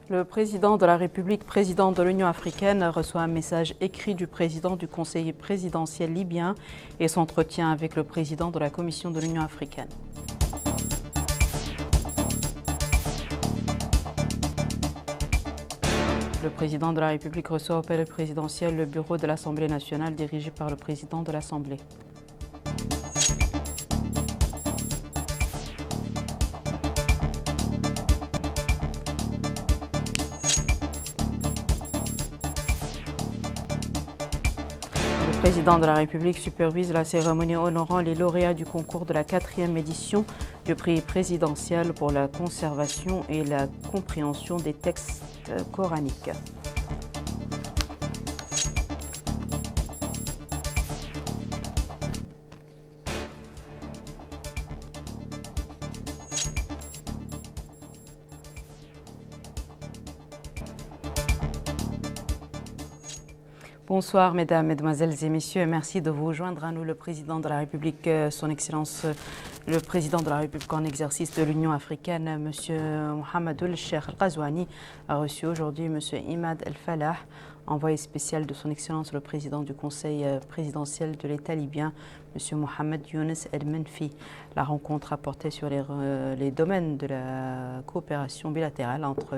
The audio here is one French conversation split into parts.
Le président de la République, président de l'Union africaine, reçoit un message écrit du président du Conseil présidentiel libyen et s'entretient avec le président de la Commission de l'Union africaine. Le président de la République reçoit au palais présidentiel le bureau de l'Assemblée nationale dirigé par le président de l'Assemblée. Le président de la République supervise la cérémonie honorant les lauréats du concours de la 4e édition du prix présidentiel pour la conservation et la compréhension des textes coraniques. Bonsoir mesdames, mesdemoiselles et messieurs, et merci de vous joindre à nous. Le président de la République, son Excellence, le président de la République en exercice de l'Union africaine, M. Mohamed Cheikh Al-Ghazouani, a reçu aujourd'hui M. Imad El-Falah, envoyé spécial de son Excellence le président du Conseil présidentiel de l'État libyen, M. Mohamed Younes El-Menfi. La rencontre a porté sur les domaines de la coopération bilatérale entre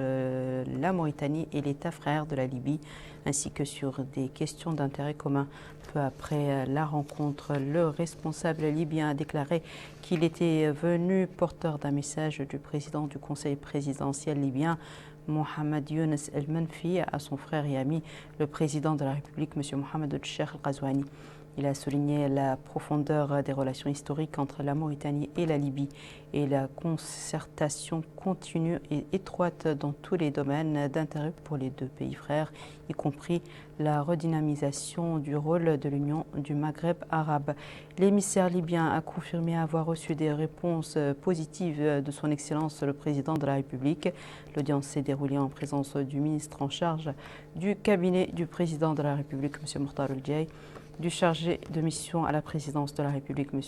la Mauritanie et l'État frère de la Libye, ainsi que sur des questions d'intérêt commun. Peu après la rencontre, le responsable libyen a déclaré qu'il était venu porteur d'un message du président du Conseil présidentiel libyen, Mohamed Younes El-Menfi, à son frère et ami, le président de la République, M. Mohamed Cheikh Al-Ghazouani. Il a souligné la profondeur des relations historiques entre la Mauritanie et la Libye et la concertation continue et étroite dans tous les domaines d'intérêt pour les deux pays frères, y compris la redynamisation du rôle de l'Union du Maghreb arabe. L'émissaire libyen a confirmé avoir reçu des réponses positives de son Excellence le Président de la République. L'audience s'est déroulée en présence du ministre en charge du cabinet du Président de la République, M. Mokhtar Ould-Diaye, du chargé de mission à la présidence de la République, M.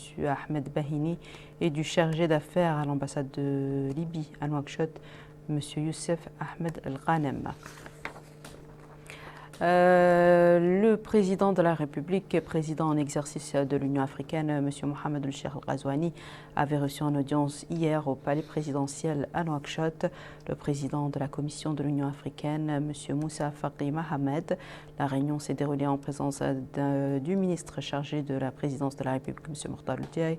Ahmed Bahini, et du chargé d'affaires à l'ambassade de Libye à Nouakchott, M. Youssef Ahmed El-Ghanem. Le président de la République, président en exercice de l'Union africaine, M. Mohamed Cheikh Al-Ghazouani, avait reçu en audience hier au palais présidentiel à Nouakchott le président de la Commission de l'Union africaine, M. Moussa Faki Mohamed. La réunion s'est déroulée en présence du ministre chargé de la présidence de la République, M. Mokhtar Ould-Diaye,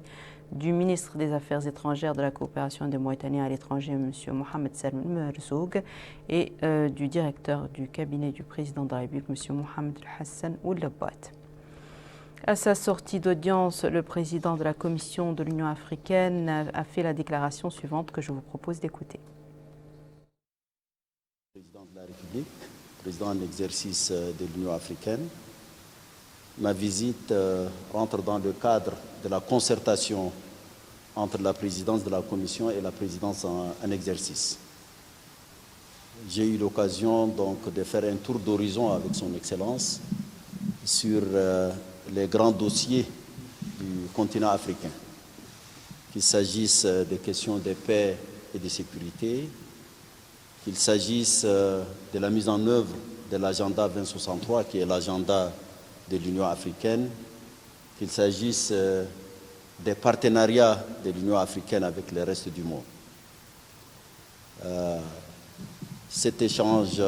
du ministre des Affaires étrangères, de la coopération des Mauritaniens à l'étranger, M. Mohamed Salm Merzoug, et du directeur du cabinet du président de la République, M. Mohamed Hassan Ould-Labbat. À sa sortie d'audience, le président de la Commission de l'Union africaine a fait la déclaration suivante que je vous propose d'écouter. Président de la République, président en exercice de l'Union africaine, ma visite rentre dans le cadre de la concertation entre la présidence de la Commission et la présidence en exercice. J'ai eu l'occasion donc de faire un tour d'horizon avec son Excellence sur les grands dossiers du continent africain, qu'il s'agisse des questions de paix et de sécurité, qu'il s'agisse de la mise en œuvre de l'agenda 2063, qui est l'agenda de l'Union africaine, qu'il s'agisse des partenariats de l'Union africaine avec le reste du monde. Cet échange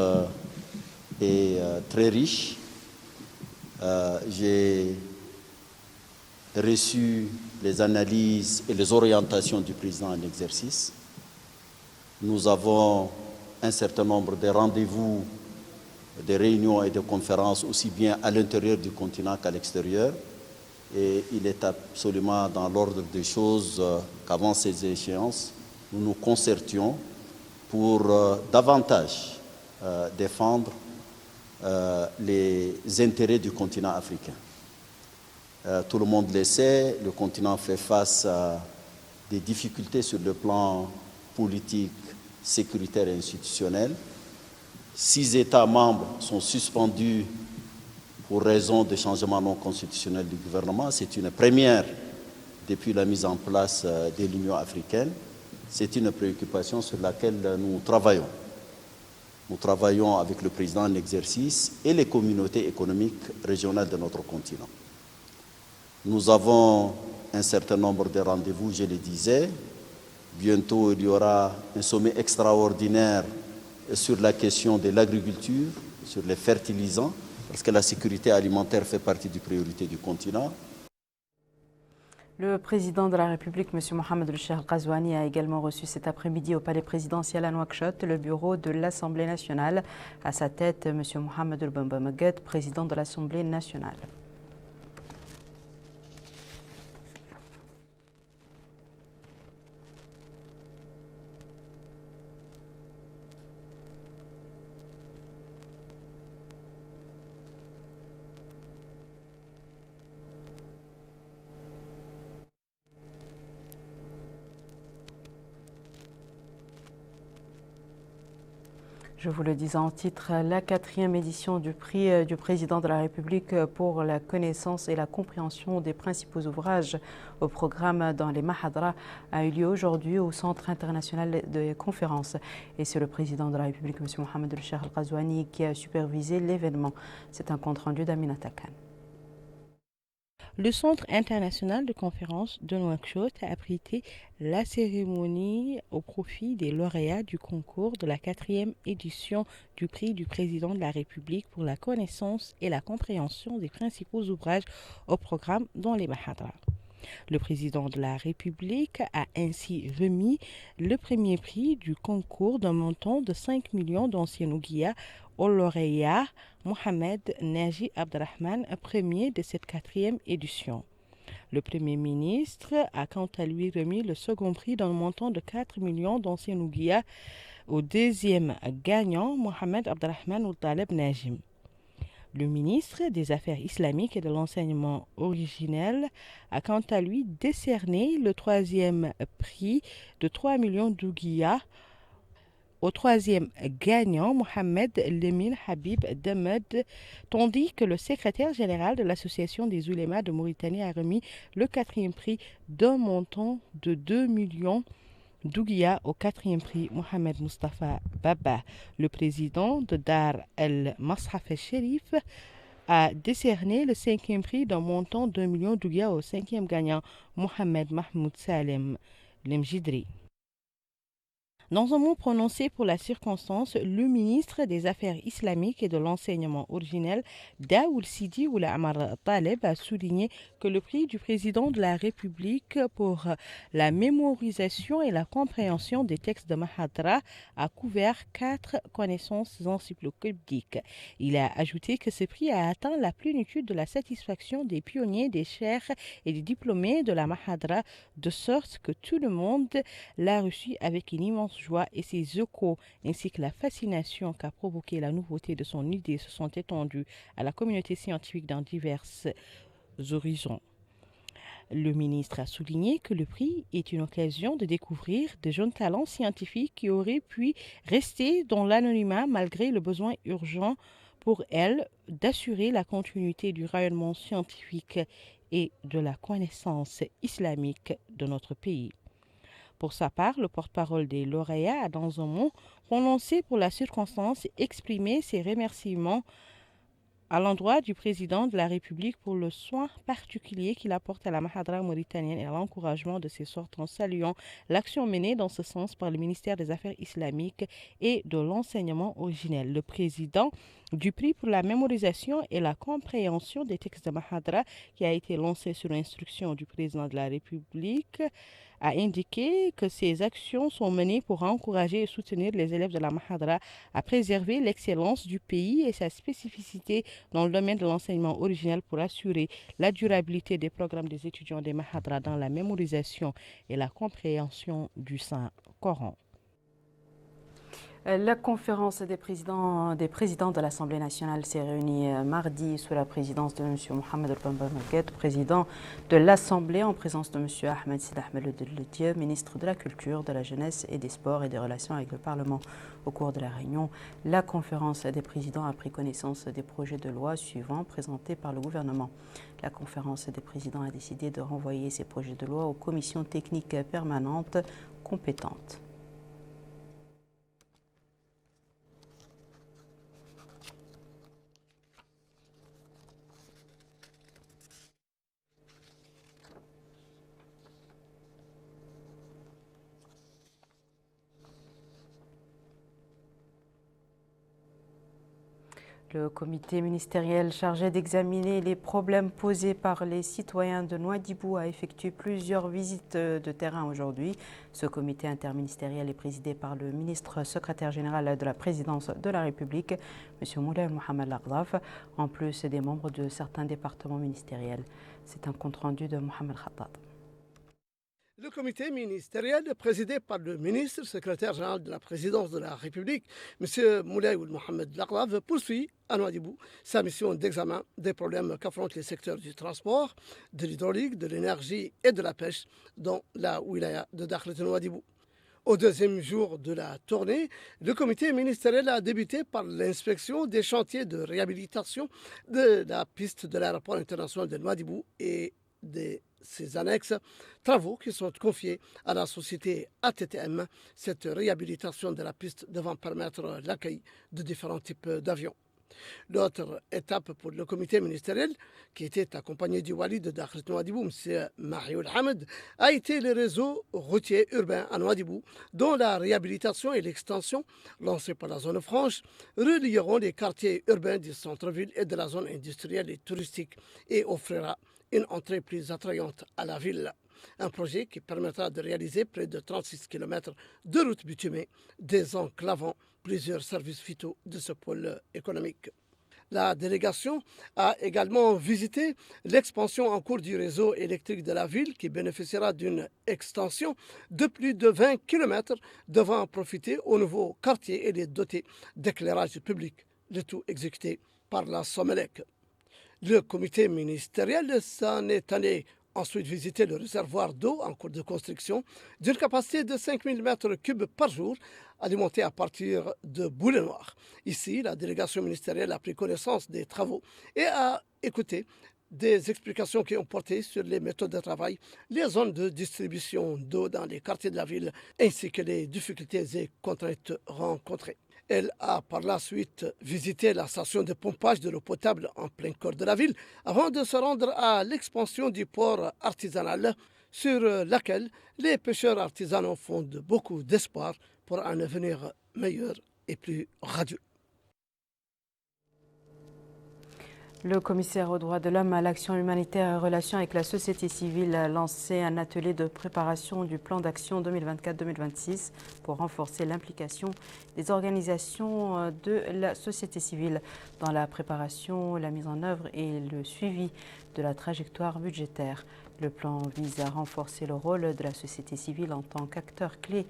est très riche. J'ai reçu les analyses et les orientations du président en exercice. Nous avons un certain nombre de rendez-vous, de réunions et de conférences, aussi bien à l'intérieur du continent qu'à l'extérieur. Et il est absolument dans l'ordre des choses qu'avant ces échéances, nous nous concertions pour davantage défendre les intérêts du continent africain. Tout le monde le sait, le continent fait face à des difficultés sur le plan politique, sécuritaire et institutionnel. 6 États membres sont suspendus pour raison de changement non constitutionnel du gouvernement. C'est une première depuis la mise en place de l'Union africaine. C'est une préoccupation sur laquelle nous travaillons. Nous travaillons avec le président en exercice et les communautés économiques régionales de notre continent. Nous avons un certain nombre de rendez-vous, je le disais. Bientôt, il y aura un sommet extraordinaire sur la question de l'agriculture, sur les fertilisants, parce que la sécurité alimentaire fait partie des priorités du continent. Le président de la République, M. Mohamed El-Cheikh Al-Ghazouani, a également reçu cet après-midi au palais présidentiel à Nouakchott le bureau de l'Assemblée nationale. À sa tête, M. Mohamed El-Bamba Magued, président de l'Assemblée nationale. Je vous le disais en titre, la 4e édition du prix du président de la République pour la connaissance et la compréhension des principaux ouvrages au programme dans les Mahadra a eu lieu aujourd'hui au Centre international de conférences. Et c'est le président de la République, M. Mohamed El-Cheikh Al-Ghazouani, qui a supervisé l'événement. C'est un compte-rendu d'Aminata Khan. Le Centre international de conférences de Nouakchott a abrité la cérémonie au profit des lauréats du concours de la 4e édition du prix du président de la République pour la connaissance et la compréhension des principaux ouvrages au programme dans les Mahadra. Le président de la République a ainsi remis le premier prix du concours d'un montant de 5 millions d'anciens ouguiya au lauréat Mohamed Naji Abdrahman, premier de cette 4e édition. Le Premier ministre a quant à lui remis le second prix d'un montant de 4 millions d'anciens ouguiya au deuxième gagnant, Mohamed Abdrahman Outaleb Najim. Le ministre des Affaires islamiques et de l'enseignement originel a quant à lui décerné le 3e prix de 3 millions d'ouguiya au 3e gagnant, Mohamed Lemine Habib Demed, tandis que le secrétaire général de l'Association des oulémas de Mauritanie a remis le 4e prix d'un montant de 2 millions d'ouguiya au 4e prix, Mohamed Mustafa Baba. Le président de Dar el-Mashaf el-Sherif a décerné le 5e prix d'un montant de 2 millions d'ouguiya au 5e gagnant, Mohamed Mahmoud Salem Lemjidri. Dans un mot prononcé pour la circonstance, le ministre des Affaires islamiques et de l'enseignement originel, Daoul Sidi Oula Amar Taleb, a souligné que le prix du président de la République pour la mémorisation et la compréhension des textes de Mahadra a couvert 4 connaissances encyclopédiques. Il a ajouté que ce prix a atteint la plénitude de la satisfaction des pionniers, des cheikhs et des diplômés de la Mahadra, de sorte que tout le monde l'a reçu avec une immense joie, et ses échos ainsi que la fascination qu'a provoqué la nouveauté de son idée se sont étendus à la communauté scientifique dans divers horizons. Le ministre a souligné que le prix est une occasion de découvrir de jeunes talents scientifiques qui auraient pu rester dans l'anonymat malgré le besoin urgent pour elles d'assurer la continuité du rayonnement scientifique et de la connaissance islamique de notre pays. Pour sa part, le porte-parole des lauréats a, dans un mot prononcé pour la circonstance, exprimé ses remerciements à l'endroit du président de la République pour le soin particulier qu'il apporte à la Mahadra mauritanienne et à l'encouragement de ses sortants, en saluant l'action menée dans ce sens par le ministère des Affaires islamiques et de l'enseignement originel. Le président du prix pour la mémorisation et la compréhension des textes de Mahadra, qui a été lancé sur instruction du président de la République, a indiqué que ces actions sont menées pour encourager et soutenir les élèves de la Mahadra à préserver l'excellence du pays et sa spécificité dans le domaine de l'enseignement originel pour assurer la durabilité des programmes des étudiants des Mahadra dans la mémorisation et la compréhension du Saint-Coran. La conférence des présidents de l'Assemblée nationale s'est réunie mardi sous la présidence de M. Mohamed El-Bamba Magued, président de l'Assemblée, en présence de M. Ahmed Sid Ahmed El ministre de la Culture, de la Jeunesse et des Sports et des Relations avec le Parlement. Au cours de la réunion, la conférence des présidents a pris connaissance des projets de loi suivants présentés par le gouvernement. La conférence des présidents a décidé de renvoyer ces projets de loi aux commissions techniques permanentes compétentes. Le comité ministériel chargé d'examiner les problèmes posés par les citoyens de Nouadhibou a effectué plusieurs visites de terrain aujourd'hui. Ce comité interministériel est présidé par le ministre secrétaire général de la présidence de la République, M. Moulay Mohamed Laghdaf, en plus des membres de certains départements ministériels. C'est un compte-rendu de Mohamed Khattab. Le comité ministériel, présidé par le ministre secrétaire général de la présidence de la République, M. Moulay Mohamed Laghdaf, poursuit à Nouadhibou sa mission d'examen des problèmes qu'affrontent les secteurs du transport, de l'hydraulique, de l'énergie et de la pêche dans la wilaya de Dakhlet Nouadhibou. Au deuxième jour de la tournée, le comité ministériel a débuté par l'inspection des chantiers de réhabilitation de la piste de l'aéroport international de Nouadhibou et de ses annexes, travaux qui sont confiés à la société ATTM, cette réhabilitation de la piste devant permettre l'accueil de différents types d'avions. L'autre étape pour le comité ministériel, qui était accompagné du wali de Dakhlet Nouadhibou, M. Mahioul Hamed, a été le réseau routier urbain à Nouadhibou, dont la réhabilitation et l'extension, lancée par la zone franche, relieront les quartiers urbains du centre-ville et de la zone industrielle et touristique et offrira une entrée plus attrayante à la ville. Un projet qui permettra de réaliser près de 36 km de routes bitumées, désenclavant plusieurs services vitaux de ce pôle économique. La délégation a également visité l'expansion en cours du réseau électrique de la ville qui bénéficiera d'une extension de plus de 20 km devant profiter aux nouveaux quartiers et les dotés d'éclairage public, le tout exécuté par la Somelec. Le comité ministériel s'en est allé ensuite visiter le réservoir d'eau en cours de construction d'une capacité de 5000 m3 par jour, alimenté à partir de boulets noirs. Ici, la délégation ministérielle a pris connaissance des travaux et a écouté des explications qui ont porté sur les méthodes de travail, les zones de distribution d'eau dans les quartiers de la ville, ainsi que les difficultés et contraintes rencontrées. Elle a par la suite visité la station de pompage de l'eau potable en plein cœur de la ville avant de se rendre à l'expansion du port artisanal sur laquelle les pêcheurs artisanaux fondent beaucoup d'espoir pour un avenir meilleur et plus radieux. Le commissaire aux droits de l'homme, à l'action humanitaire et aux relations avec la société civile a lancé un atelier de préparation du plan d'action 2024-2026 pour renforcer l'implication des organisations de la société civile dans la préparation, la mise en œuvre et le suivi de la trajectoire budgétaire. Le plan vise à renforcer le rôle de la société civile en tant qu'acteur clé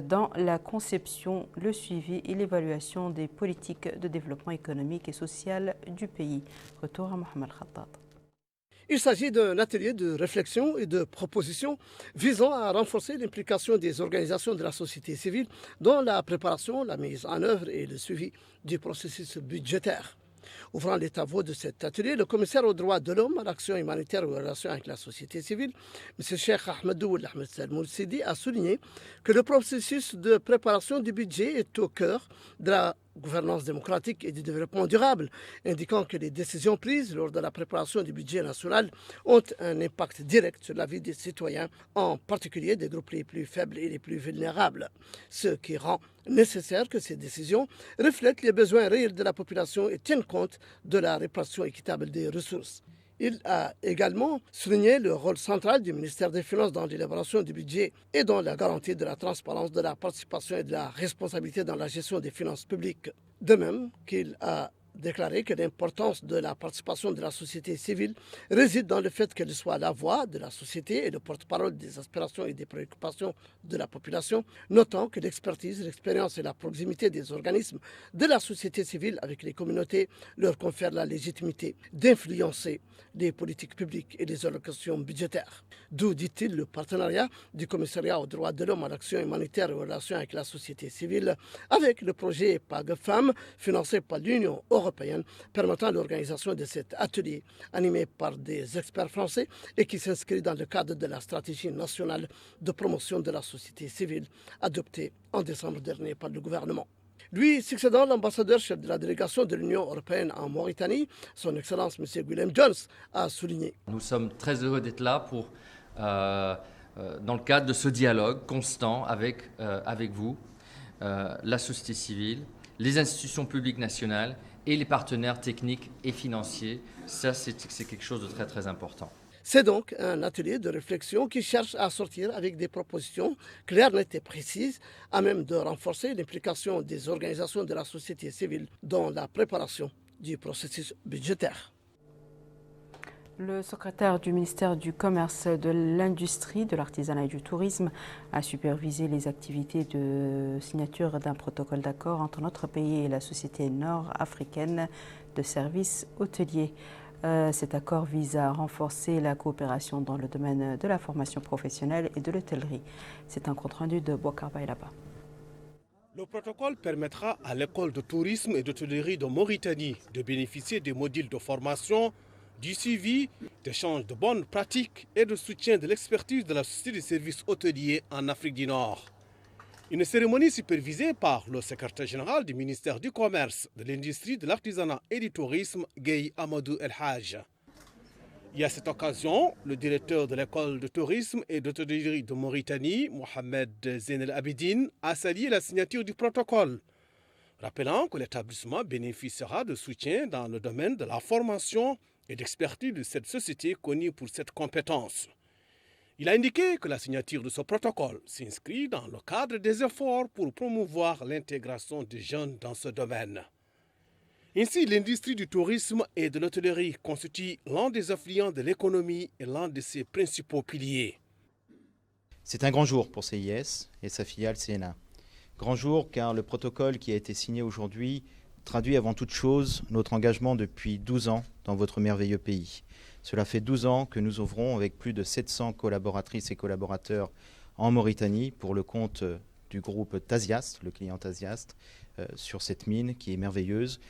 dans la conception, le suivi et l'évaluation des politiques de développement économique et social du pays. Retour à Mohamed Khattab. Il s'agit d'un atelier de réflexion et de proposition visant à renforcer l'implication des organisations de la société civile dans la préparation, la mise en œuvre et le suivi du processus budgétaire. Ouvrant les travaux de cet atelier, le commissaire aux droits de l'homme, à l'action humanitaire et aux relations avec la société civile, M. Cheikh Ahmedou Ahmed Salmoul Sidi, a souligné que le processus de préparation du budget est au cœur de la gouvernance démocratique et du développement durable, indiquant que les décisions prises lors de la préparation du budget national ont un impact direct sur la vie des citoyens, en particulier des groupes les plus faibles et les plus vulnérables, ce qui rend nécessaire que ces décisions reflètent les besoins réels de la population et tiennent compte de la répartition équitable des ressources. Il a également souligné le rôle central du ministère des Finances dans l'élaboration du budget et dans la garantie de la transparence, de la participation et de la responsabilité dans la gestion des finances publiques. De même qu'il a déclaré que l'importance de la participation de la société civile réside dans le fait qu'elle soit la voix de la société et le porte-parole des aspirations et des préoccupations de la population, notant que l'expertise, l'expérience et la proximité des organismes de la société civile avec les communautés leur confèrent la légitimité d'influencer les politiques publiques et les allocations budgétaires. D'où, dit-il, le partenariat du commissariat aux droits de l'homme, à l'action humanitaire et aux relations avec la société civile avec le projet PAG-FAM financé par l'Union européenne, permettant l'organisation de cet atelier animé par des experts français et qui s'inscrit dans le cadre de la stratégie nationale de promotion de la société civile adoptée en décembre dernier par le gouvernement. Lui succédant l'ambassadeur chef de la délégation de l'Union européenne en Mauritanie, son Excellence M. William Jones, a souligné. Nous sommes très heureux d'être là pour, dans le cadre de ce dialogue constant avec vous, la société civile, les institutions publiques nationales et les partenaires techniques et financiers. Ça, c'est quelque chose de très, très important. C'est donc un atelier de réflexion qui cherche à sortir avec des propositions claires, nettes et précises, à même de renforcer l'implication des organisations de la société civile dans la préparation du processus budgétaire. Le secrétaire du ministère du Commerce, de l'Industrie, de l'Artisanat et du Tourisme a supervisé les activités de signature d'un protocole d'accord entre notre pays et la Société nord-africaine de services hôteliers. Cet accord vise à renforcer la coopération dans le domaine de la formation professionnelle et de l'hôtellerie. C'est un compte-rendu de Bouakar Baïlaba. Le protocole permettra à l'école de tourisme et d'hôtellerie de Mauritanie de bénéficier des modules de formation, du suivi, d'échange de bonnes pratiques et de soutien de l'expertise de la Société de services hôteliers en Afrique du Nord. Une cérémonie supervisée par le secrétaire général du ministère du Commerce, de l'Industrie, de l'Artisanat et du Tourisme, Gueye Amadou El Haj. Et à cette occasion, le directeur de l'école de tourisme et d'hôtellerie de Mauritanie, Mohamed Zain El Abidine, a salué la signature du protocole, rappelant que l'établissement bénéficiera de soutien dans le domaine de la formation et d'expertise de cette société connue pour cette compétence. Il a indiqué que la signature de ce protocole s'inscrit dans le cadre des efforts pour promouvoir l'intégration des jeunes dans ce domaine. Ainsi, l'industrie du tourisme et de l'hôtellerie constitue l'un des affluents de l'économie et l'un de ses principaux piliers. C'est un grand jour pour CIS et sa filiale CNA. Grand jour car le protocole qui a été signé aujourd'hui traduit avant toute chose notre engagement depuis 12 ans dans votre merveilleux pays. Cela fait 12 ans que nous ouvrons avec plus de 700 collaboratrices et collaborateurs en Mauritanie pour le compte du groupe Tasiast, le client Tasiast, sur cette mine qui est merveilleuse.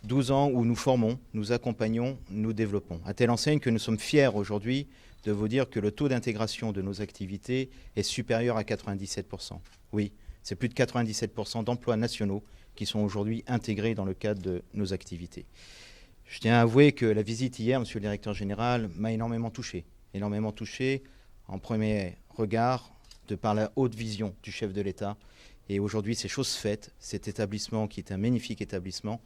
12 ans où nous formons, nous accompagnons, nous développons. À telle enseigne que nous sommes fiers aujourd'hui de vous dire que le taux d'intégration de nos activités est supérieur à 97%. Oui, c'est plus de 97% d'emplois nationaux qui sont aujourd'hui intégrés dans le cadre de nos activités. Je tiens à avouer que la visite hier, monsieur le directeur général, m'a énormément touché en premier regard de par la haute vision du chef de l'État. Et aujourd'hui, c'est chose faite. Cet établissement, qui est un magnifique établissement,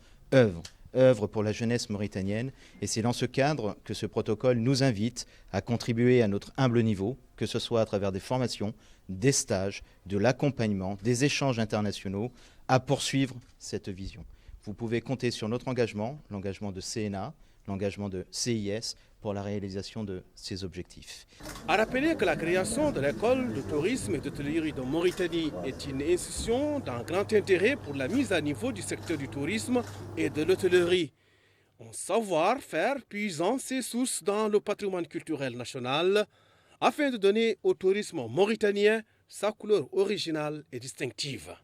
œuvre pour la jeunesse mauritanienne. Et c'est dans ce cadre que ce protocole nous invite à contribuer à notre humble niveau, que ce soit à travers des formations, des stages, de l'accompagnement, des échanges internationaux, à poursuivre cette vision. Vous pouvez compter sur notre engagement, l'engagement de CNA, l'engagement de CIS pour la réalisation de ces objectifs. À rappeler que la création de l'école de tourisme et d'hôtellerie de Mauritanie est une institution d'un grand intérêt pour la mise à niveau du secteur du tourisme et de l'hôtellerie. Un savoir-faire puisant ses sources dans le patrimoine culturel national afin de donner au tourisme mauritanien sa couleur originale et distinctive.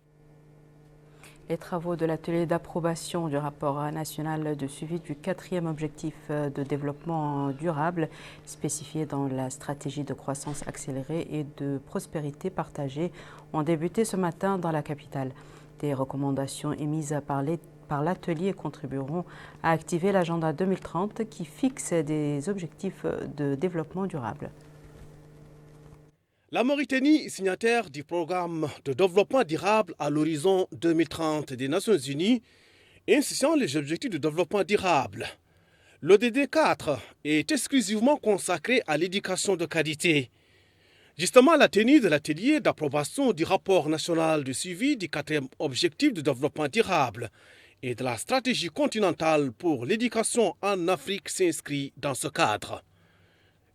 Les travaux de l'atelier d'approbation du rapport national de suivi du 4e objectif de développement durable spécifié dans la stratégie de croissance accélérée et de prospérité partagée ont débuté ce matin dans la capitale. Des recommandations émises par l'atelier contribueront à activer l'agenda 2030 qui fixe des objectifs de développement durable. La Mauritanie est signataire du programme de développement durable à l'horizon 2030 des Nations Unies, instituant les objectifs de développement durable. L'ODD 4 est exclusivement consacré à l'éducation de qualité. Justement, la tenue de l'atelier d'approbation du rapport national de suivi du 4e objectif de développement durable et de la stratégie continentale pour l'éducation en Afrique s'inscrit dans ce cadre.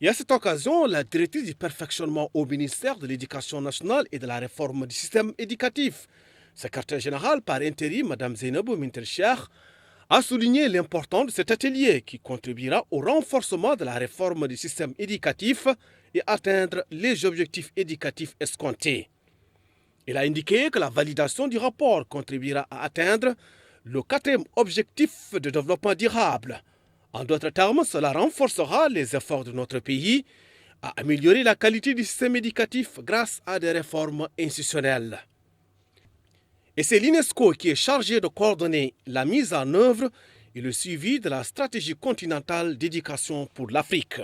Et à cette occasion, la directrice du perfectionnement au ministère de l'Éducation nationale et de la réforme du système éducatif, secrétaire générale par intérim, Mme Zainabou Mintelcheikh, a souligné l'importance de cet atelier qui contribuera au renforcement de la réforme du système éducatif et atteindre les objectifs éducatifs escomptés. Elle a indiqué que la validation du rapport contribuera à atteindre le 4e objectif de développement durable. En d'autres termes, cela renforcera les efforts de notre pays à améliorer la qualité du système éducatif grâce à des réformes institutionnelles. Et c'est l'UNESCO qui est chargé de coordonner la mise en œuvre et le suivi de la stratégie continentale d'éducation pour l'Afrique.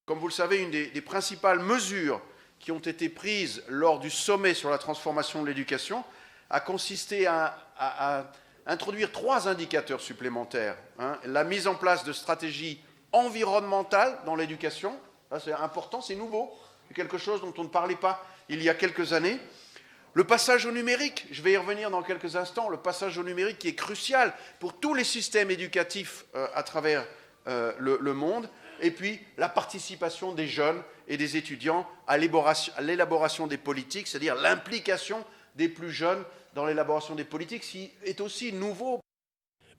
Comme vous le savez, une des principales mesures qui ont été prises lors du sommet sur la transformation de l'éducation a consisté à introduire 3 indicateurs supplémentaires. La mise en place de stratégies environnementales dans l'éducation, c'est important, c'est nouveau, c'est quelque chose dont on ne parlait pas il y a quelques années. Le passage au numérique, je vais y revenir dans quelques instants, le passage au numérique qui est crucial pour tous les systèmes éducatifs à travers le monde, et puis la participation des jeunes et des étudiants à l'élaboration des politiques, c'est-à-dire l'implication des plus jeunes dans l'élaboration des politiques, qui est aussi nouveau.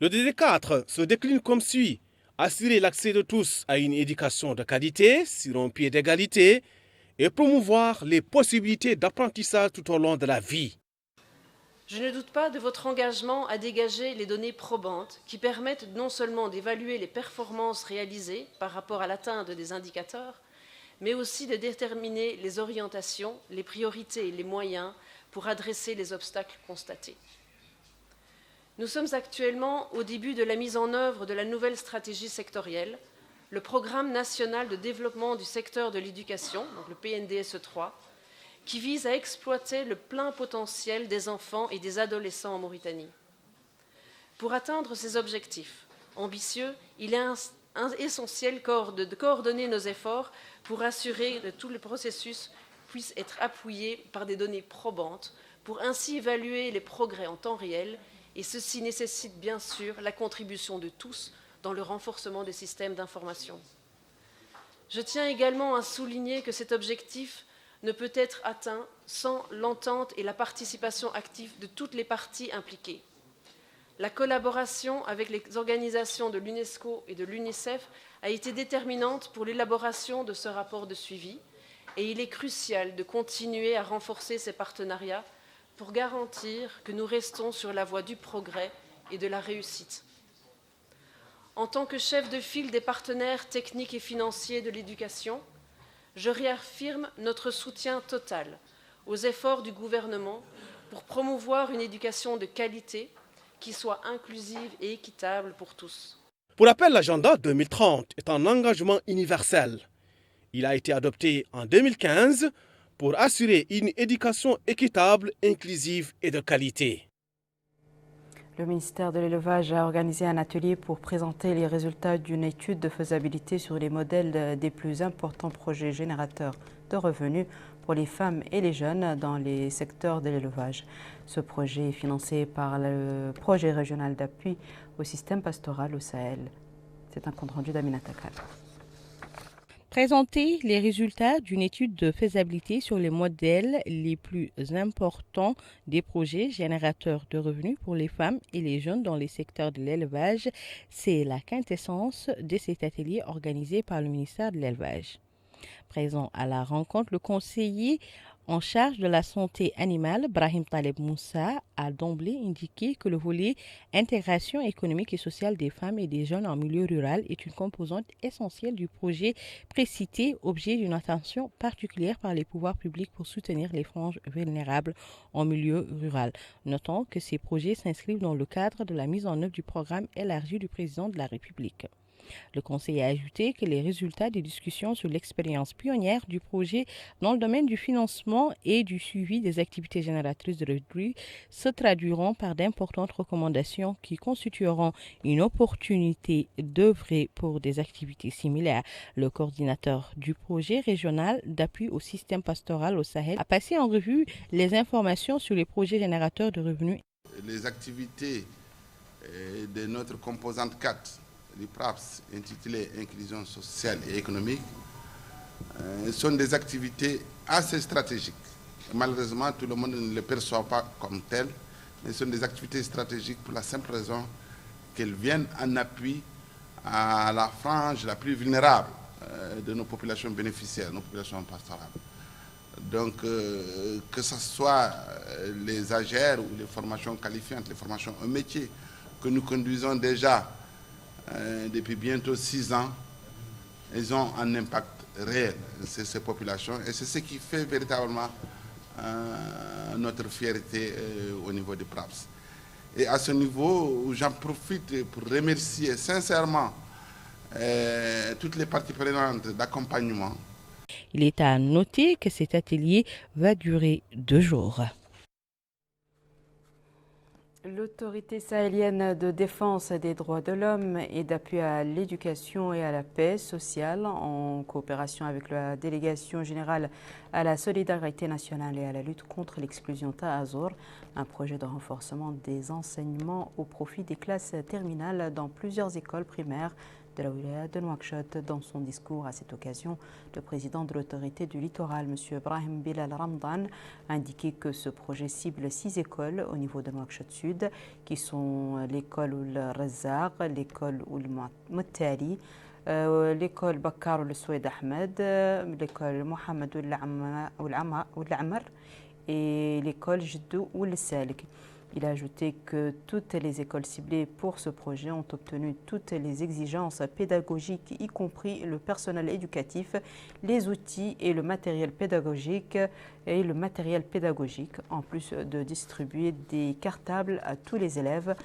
Le DD4 se décline comme suit. Assurer l'accès de tous à une éducation de qualité sur un pied d'égalité et promouvoir les possibilités d'apprentissage tout au long de la vie. Je ne doute pas de votre engagement à dégager les données probantes qui permettent non seulement d'évaluer les performances réalisées par rapport à l'atteinte des indicateurs, mais aussi de déterminer les orientations, les priorités et les moyens pour adresser les obstacles constatés. Nous sommes actuellement au début de la mise en œuvre de la nouvelle stratégie sectorielle, le Programme national de développement du secteur de l'éducation, donc le PNDSE 3, qui vise à exploiter le plein potentiel des enfants et des adolescents en Mauritanie. Pour atteindre ces objectifs ambitieux, il est essentiel de coordonner nos efforts pour assurer que tout le processus puisse être appuyé par des données probantes, pour ainsi évaluer les progrès en temps réel, et ceci nécessite bien sûr la contribution de tous dans le renforcement des systèmes d'information. Je tiens également à souligner que cet objectif ne peut être atteint sans l'entente et la participation active de toutes les parties impliquées. La collaboration avec les organisations de l'UNESCO et de l'UNICEF a été déterminante pour l'élaboration de ce rapport de suivi, et il est crucial de continuer à renforcer ces partenariats pour garantir que nous restons sur la voie du progrès et de la réussite. En tant que chef de file des partenaires techniques et financiers de l'éducation, je réaffirme notre soutien total aux efforts du gouvernement pour promouvoir une éducation de qualité qui soit inclusive et équitable pour tous. Pour rappel, l'agenda 2030 est un engagement universel. Il a été adopté en 2015 pour assurer une éducation équitable, inclusive et de qualité. Le ministère de l'Élevage a organisé un atelier pour présenter les résultats d'une étude de faisabilité sur les modèles des plus importants projets générateurs de revenus pour les femmes et les jeunes dans les secteurs de l'élevage. Ce projet est financé par le projet régional d'appui au système pastoral au Sahel. C'est un compte-rendu d'Aminata Kal. Présenter les résultats d'une étude de faisabilité sur les modèles les plus importants des projets générateurs de revenus pour les femmes et les jeunes dans les secteurs de l'élevage, c'est la quintessence de cet atelier organisé par le ministère de l'Élevage. Présent à la rencontre, le conseiller en charge de la santé animale, Brahim Taleb Moussa, a d'emblée indiqué que le volet intégration économique et sociale des femmes et des jeunes en milieu rural est une composante essentielle du projet précité, objet d'une attention particulière par les pouvoirs publics pour soutenir les franges vulnérables en milieu rural. Notons que ces projets s'inscrivent dans le cadre de la mise en œuvre du programme élargi du président de la République. Le Conseil a ajouté que les résultats des discussions sur l'expérience pionnière du projet dans le domaine du financement et du suivi des activités génératrices de revenus se traduiront par d'importantes recommandations qui constitueront une opportunité d'œuvrer pour des activités similaires. Le coordinateur du projet régional d'appui au système pastoral au Sahel a passé en revue les informations sur les projets générateurs de revenus. Les activités de notre composante 4 du PRAPS intitulé Inclusion sociale et économique sont des activités assez stratégiques. Malheureusement, tout le monde ne les perçoit pas comme telles, mais ce sont des activités stratégiques pour la simple raison qu'elles viennent en appui à la frange la plus vulnérable de nos populations bénéficiaires, nos populations pastorales. Donc, que ce soit les AGR ou les formations qualifiantes, les formations au métier que nous conduisons déjà depuis bientôt 6 ans, elles ont un impact réel sur ces populations et c'est ce qui fait véritablement notre fierté au niveau du PRAPS. Et à ce niveau, j'en profite pour remercier sincèrement toutes les parties prenantes d'accompagnement. Il est à noter que cet atelier va durer 2 jours. L'autorité sahélienne de défense des droits de l'homme et d'appui à l'éducation et à la paix sociale, en coopération avec la délégation générale à la solidarité nationale et à la lutte contre l'exclusion Ta'Azour, un projet de renforcement des enseignements au profit des classes terminales dans plusieurs écoles primaires de la wilaya de Nouakchott. Dans son discours à cette occasion, le président de l'autorité du littoral, M. Ibrahim Bilal Ramdan, a indiqué que ce projet cible 6 écoles au niveau de Nouakchott Sud, qui sont l'école Oul Razaq, l'école Oul Muttali, l'école Bakar Oul Soued Ahmed, l'école Mohamed Oul Amar et l'école Jiddou Oul Salik. Il a ajouté que toutes les écoles ciblées pour ce projet ont obtenu toutes les exigences pédagogiques, y compris le personnel éducatif, les outils et le matériel pédagogique, en plus de distribuer des cartables à tous les élèves.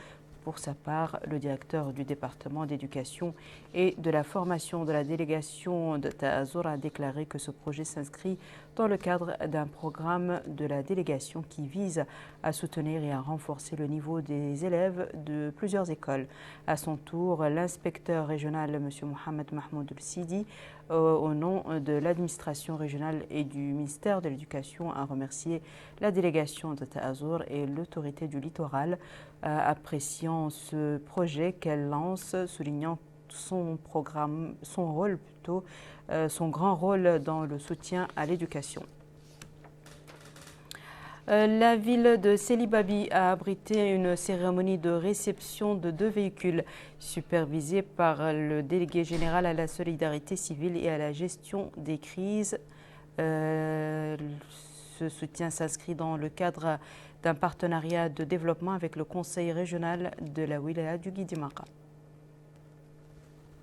Pour sa part, le directeur du département d'éducation et de la formation de la délégation de Ta'Azour a déclaré que ce projet s'inscrit dans le cadre d'un programme de la délégation qui vise à soutenir et à renforcer le niveau des élèves de plusieurs écoles. À son tour, l'inspecteur régional, M. Mohamed Mahmoud El-Sidi, au nom de l'administration régionale et du ministère de l'Éducation, a remercié la délégation de Ta'Azour et l'autorité du littoral, appréciant ce projet qu'elle lance, soulignant son grand rôle dans le soutien à l'éducation. La ville de Sélibabi a abrité une cérémonie de réception de 2 véhicules supervisés par le délégué général à la solidarité civile et à la gestion des crises. Ce soutien s'inscrit dans le cadre d'un partenariat de développement avec le Conseil régional de la wilaya du Guidi-Maqa.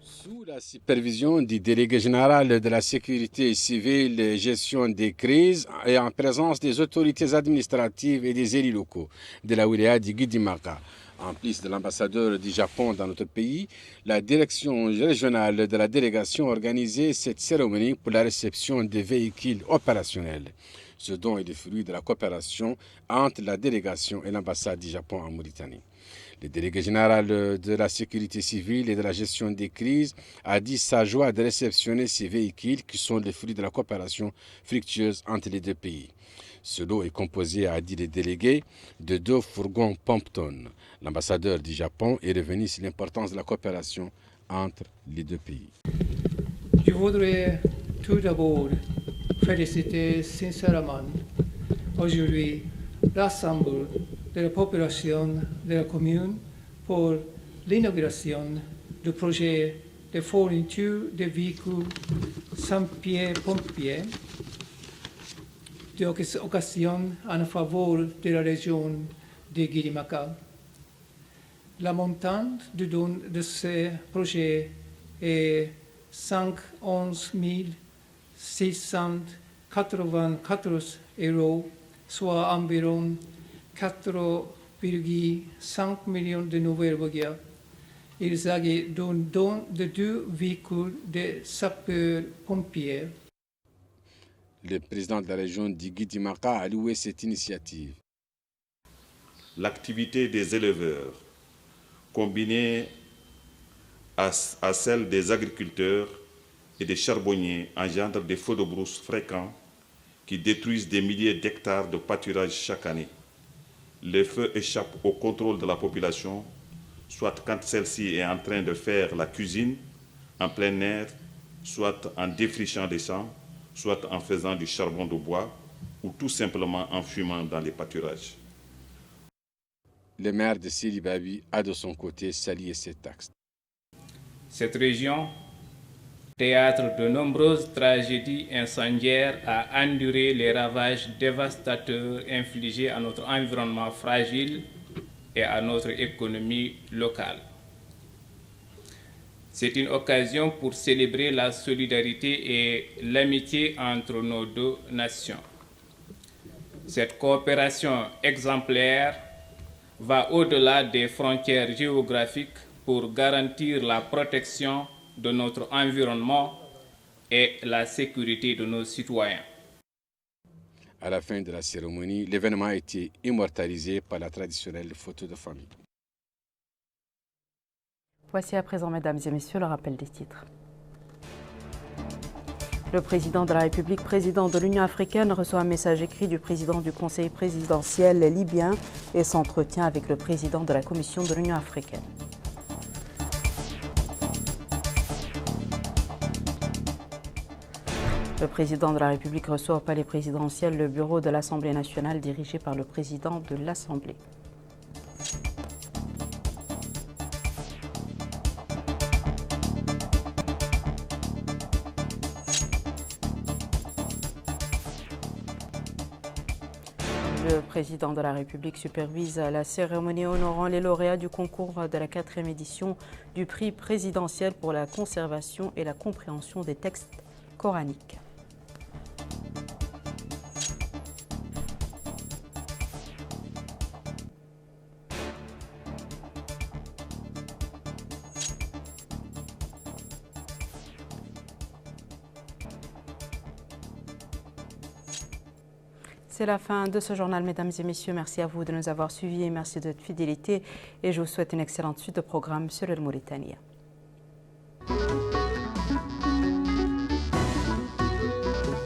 Sous la supervision du délégué général de la sécurité civile et gestion des crises et en présence des autorités administratives et des élus locaux de la wilaya du Guidi-Maqa, en plus de l'ambassadeur du Japon dans notre pays, la direction régionale de la délégation a organisé cette cérémonie pour la réception des véhicules opérationnels. Ce don est le fruit de la coopération entre la délégation et l'ambassade du Japon en Mauritanie. Le délégué général de la sécurité civile et de la gestion des crises a dit sa joie de réceptionner ces véhicules qui sont le fruit de la coopération fructueuse entre les deux pays. Ce lot est composé, a dit le délégué, de 2 fourgons Pompton. L'ambassadeur du Japon est revenu sur l'importance de la coopération entre les deux pays. Je voudrais tout d'abord féliciter sincèrement aujourd'hui l'ensemble de la population de la commune pour l'inauguration du projet de fourniture de véhicules sans pieds pompiers d'occasion en faveur de la région de Guidi-Maqa. La montante du don de ce projet est 511 694 €, soit environ 4,5 millions de nouvelles bagages. Il s'agit d'un don de 2 véhicules de sapeurs-pompiers. Le président de la région du Guidi-Maqa a loué cette initiative. L'activité des éleveurs, combinée à celle des agriculteurs et des charbonniers, engendre des feux de brousse fréquents qui détruisent des milliers d'hectares de pâturage chaque année. Les feux échappent au contrôle de la population, soit quand celle-ci est en train de faire la cuisine en plein air, soit en défrichant des champs, soit en faisant du charbon de bois ou tout simplement en fumant dans les pâturages. Le maire de Sélibabi a de son côté salué cet acte. Cette région, théâtre de nombreuses tragédies incendiaires, a enduré les ravages dévastateurs infligés à notre environnement fragile et à notre économie locale. C'est une occasion pour célébrer la solidarité et l'amitié entre nos deux nations. Cette coopération exemplaire va au-delà des frontières géographiques pour garantir la protection de notre environnement et la sécurité de nos citoyens. À la fin de la cérémonie, l'événement a été immortalisé par la traditionnelle photo de famille. Voici à présent, mesdames et messieurs, le rappel des titres. Le président de la République, président de l'Union africaine, reçoit un message écrit du président du Conseil présidentiel libyen et s'entretient avec le président de la Commission de l'Union africaine. Le président de la République reçoit au palais présidentiel le bureau de l'Assemblée nationale dirigé par le président de l'Assemblée. Le président de la République supervise la cérémonie honorant les lauréats du concours de la 4e édition du prix présidentiel pour la conservation et la compréhension des textes coraniques. C'est la fin de ce journal, mesdames et messieurs. Merci à vous de nous avoir suivis et merci de votre fidélité. Et je vous souhaite une excellente suite de programme sur le Mauritanie.